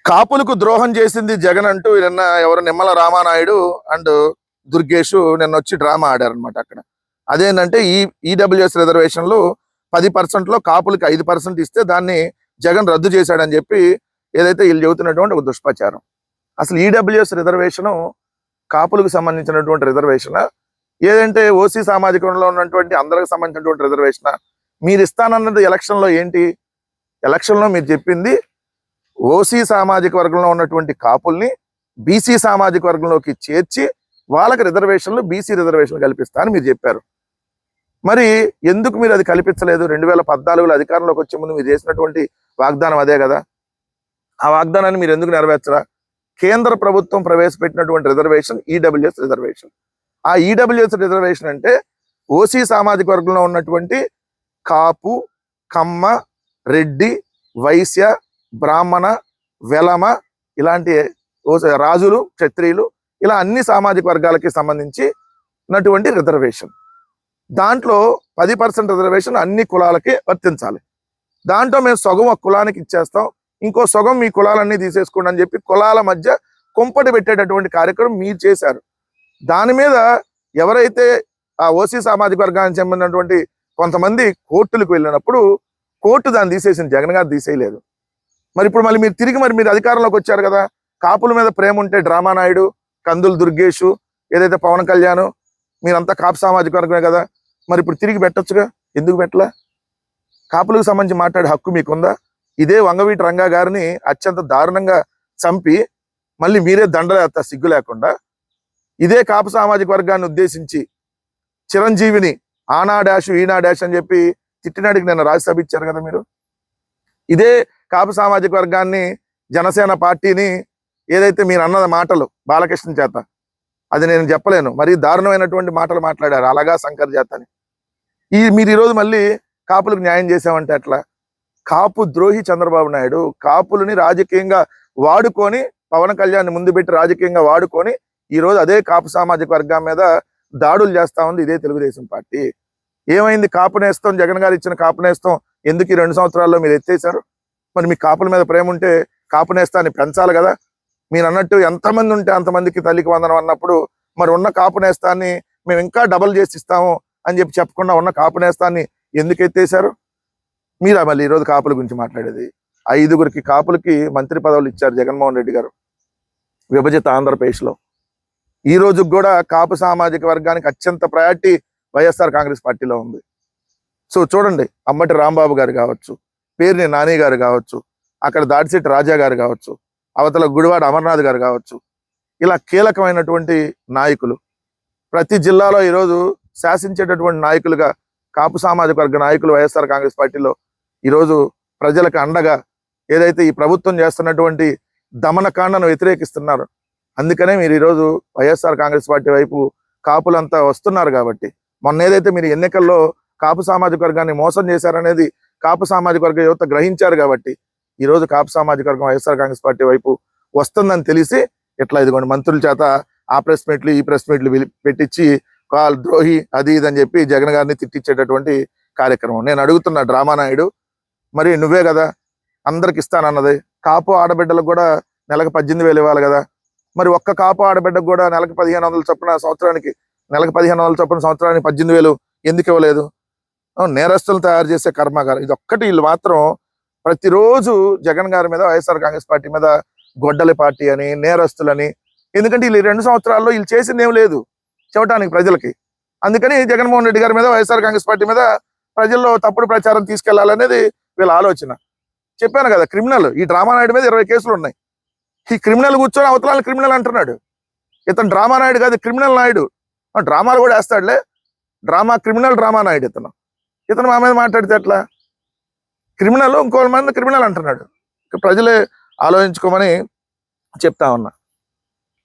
కాపులకు ద్రోహం చేసింది జగన్ అంటూ నిన్న ఎవరు నిమ్మల రామానాయుడు అండ్ దుర్గేష్ నిన్న వచ్చి డ్రామా ఆడారనమాట. అక్కడ అదేంటంటే ఈడబ్ల్యూఎస్ రిజర్వేషన్లు 10%లో కాపులకి 5% ఇస్తే దాన్ని జగన్ రద్దు చేశాడని చెప్పి ఏదైతే వీళ్ళు చెబుతున్నటువంటి ఒక దుష్ప్రచారం. అసలు ఈడబ్ల్యూఎస్ రిజర్వేషను కాపులకు సంబంధించినటువంటి రిజర్వేషన్, ఏదంటే ఓసీ సామాజిక వర్గంలో ఉన్నటువంటి అందరికి సంబంధించినటువంటి రిజర్వేషన్. మీరు ఇస్తానన్నది ఎలక్షన్లో ఏంటి? ఎలక్షన్లో మీరు చెప్పింది ఓసీ సామాజిక వర్గంలో ఉన్నటువంటి కాపుల్ని బీసీ సామాజిక వర్గంలోకి చేర్చి వాళ్ళకి రిజర్వేషన్లు బీసీ రిజర్వేషన్లు కల్పిస్తా అని మీరు చెప్పారు. మరి ఎందుకు మీరు అది కల్పించలేదు? 2014లో అధికారంలోకి వచ్చే ముందు మీరు చేసినటువంటి వాగ్దానం అదే కదా. ఆ వాగ్దానాన్ని మీరు ఎందుకు నెరవేర్చరా? కేంద్ర ప్రభుత్వం ప్రవేశపెట్టినటువంటి రిజర్వేషన్ ఈడబ్ల్యూఎస్ రిజర్వేషన్. ఆ ఈడబ్ల్యూఎస్ రిజర్వేషన్ అంటే ఓసీ సామాజిక వర్గంలో ఉన్నటువంటి కాపు, కమ్మ, రెడ్డి, వైశ్య, బ్రాహ్మణ, వెలమ, ఇలాంటి రాజులు, క్షత్రియులు, ఇలా అన్ని సామాజిక వర్గాలకి సంబంధించి ఉన్నటువంటి రిజర్వేషన్. దాంట్లో 10% రిజర్వేషన్ అన్ని కులాలకి వర్తించాలి. దాంట్లో మేము సగం ఒక కులానికి ఇచ్చేస్తాం, ఇంకో సగం మీ కులాలన్నీ తీసేసుకోండి అని చెప్పి కులాల మధ్య కుంపటి పెట్టేటటువంటి కార్యక్రమం మీరు చేశారు. దాని మీద ఎవరైతే ఆ ఓసీ సామాజిక వర్గానికి చెందినటువంటి కొంతమంది కోర్టులకు వెళ్ళినప్పుడు కోర్టు దాన్ని తీసేసింది, జగన్ గారు తీసేయలేదు. మరి ఇప్పుడు మళ్ళీ మీరు తిరిగి మీరు అధికారంలోకి వచ్చారు కదా. కాపుల మీద ప్రేమ ఉంటే డ్రామా నాయుడు, కందులు దుర్గేష్, ఏదైతే పవన్ కళ్యాణ్, మీరంతా కాపు సామాజిక వర్గమే కదా. మరి ఇప్పుడు తిరిగి పెట్టొచ్చుగా, ఎందుకు పెట్టలా? కాపులకు సంబంధించి మాట్లాడే హక్కు మీకుందా? ఇదే వంగవీటి రంగా గారిని అత్యంత దారుణంగా చంపి మళ్ళీ మీరే దండలేస్తా సిగ్గు లేకుండా. ఇదే కాపు సామాజిక వర్గాన్ని ఉద్దేశించి చిరంజీవిని ఆనా డాష్ ఈనా డాష్ అని చెప్పి తిట్టినాడికి నిన్న రాజ్యసభ ఇచ్చారు కదా మీరు. ఇదే కాపు సామాజిక వర్గాన్ని, జనసేన పార్టీని ఏదైతే మీరు అన్న మాటలు బాలకృష్ణ చేత, అది నేను చెప్పలేను, మరి దారుణమైనటువంటి మాటలు మాట్లాడారు అలాగా శంకర్ చేత అని. మీరు ఈరోజు మళ్ళీ కాపులకు న్యాయం చేసామంటే అట్లా. కాపు ద్రోహి చంద్రబాబు నాయుడు కాపులని రాజకీయంగా వాడుకొని, పవన్ కళ్యాణ్ ముందు పెట్టి రాజకీయంగా వాడుకొని ఈరోజు అదే కాపు సామాజిక వర్గం మీద దాడులు చేస్తా ఉంది ఇదే తెలుగుదేశం పార్టీ. ఏమైంది? కాపు నేస్తం, జగన్ గారు ఇచ్చిన కాపు నేస్తం ఎందుకు ఈ 2 సంవత్సరాల్లో మీరు ఎత్తేసారు? మరి మీ కాపుల మీద ప్రేమ ఉంటే కాపు నేస్తాన్ని పెంచాలి కదా. మీరు అన్నట్టు ఎంతమంది ఉంటే అంతమందికి తల్లికి వందనం అన్నప్పుడు మరి ఉన్న కాపు నేస్తాన్ని మేము ఇంకా డబల్ చేసి ఇస్తాము అని చెప్పకుండా ఉన్న కాపు నేస్తాన్ని ఎందుకు ఎత్తేసారు? మీరా మళ్ళీ ఈరోజు కాపుల గురించి మాట్లాడేది? 5గురికి కాపులకి మంత్రి పదవులు ఇచ్చారు జగన్మోహన్ రెడ్డి గారు విభజిత ఆంధ్రప్రదేశ్లో. ఈ రోజు కూడా కాపు సామాజిక వర్గానికి అత్యంత ప్రయారిటీ వైఎస్ఆర్ కాంగ్రెస్ పార్టీలో ఉంది. సో చూడండి, అమ్మటి రాంబాబు గారు కావచ్చు, పేర్ని నాని గారు కావచ్చు, అక్కడ దాడిశెట్టి రాజా గారు కావచ్చు, అవతల గుడివాడ అమర్నాథ్ గారు కావచ్చు, ఇలా కీలకమైనటువంటి నాయకులు ప్రతి జిల్లాలో ఈరోజు శాసించేటటువంటి నాయకులుగా కాపు సామాజిక వర్గ నాయకులు వైఎస్ఆర్ కాంగ్రెస్ పార్టీలో ఈరోజు ప్రజలకు అండగా ఏదైతే ఈ ప్రభుత్వం చేస్తున్నటువంటి దమనకాండను వ్యతిరేకిస్తున్నారు. అందుకనే మీరు ఈరోజు వైఎస్ఆర్ కాంగ్రెస్ పార్టీ వైపు కాపులంతా వస్తున్నారు. కాబట్టి మొన్న ఏదైతే మీరు ఎన్నికల్లో కాపు సామాజిక వర్గాన్ని మోసం చేశారనేది కాపు సామాజిక వర్గ యువత గ్రహించారు. కాబట్టి ఈరోజు కాపు సామాజిక వర్గం వైఎస్ఆర్ కాంగ్రెస్ పార్టీ వైపు వస్తుందని తెలిసి ఇట్లా ఇదిగోండి మంత్రుల చేత ఆ ప్రెస్ మీట్లు ఈ ప్రెస్ మీట్లు పెట్టించి కాల్ ద్రోహి అది ఇదని చెప్పి జగన్ గారిని తిట్టించేటటువంటి కార్యక్రమం. నేను అడుగుతున్నా డ్రామా నాయుడు, మరి నువ్వే కదా అందరికి ఇస్తానన్నది. కాపు ఆడబిడ్డలకు కూడా నెలకు 18,000 ఇవ్వాలి కదా. మరి ఒక్క కాపు ఆడబిడ్డకు కూడా నెలకు 1,500 చొప్పున సంవత్సరానికి, నెలకు 1,500 చొప్పున సంవత్సరానికి 18,000 ఎందుకు ఇవ్వలేదు? నేరస్తులు తయారు చేసే కర్మాగారం ఇది ఒక్కటి. వీళ్ళు మాత్రం ప్రతిరోజు జగన్ గారి మీద, వైఎస్ఆర్ కాంగ్రెస్ పార్టీ మీద గొడ్డలి పార్టీ అని, నేరస్తులని. ఎందుకంటే వీళ్ళు 2 సంవత్సరాల్లో వీళ్ళు చేసింది ఏం లేదు చెప్పడానికి ప్రజలకి. అందుకని జగన్మోహన్ రెడ్డి గారి మీద, వైఎస్ఆర్ కాంగ్రెస్ పార్టీ మీద ప్రజల్లో తప్పుడు ప్రచారం తీసుకెళ్లాలనేది వీళ్ళ ఆలోచన. చెప్పాను కదా, క్రిమినల్ ఈ డ్రామా నాయుడు మీద 20 కేసులు ఉన్నాయి. ఈ క్రిమినల్ కూర్చొని అవతలాన్ని క్రిమినల్ అంటున్నాడు. ఇతను డ్రామా నాయుడు కాదు, క్రిమినల్ నాయుడు. డ్రామాలు కూడా వేస్తాడులే, క్రిమినల్ డ్రామా నాయుడు ఇతను మా మీద మాట్లాడితే ఎట్లా? క్రిమినల్ ఇంకో మంది క్రిమినల్ అంటున్నాడు. ప్రజలే ఆలోచించుకోమని చెప్తా ఉన్నా.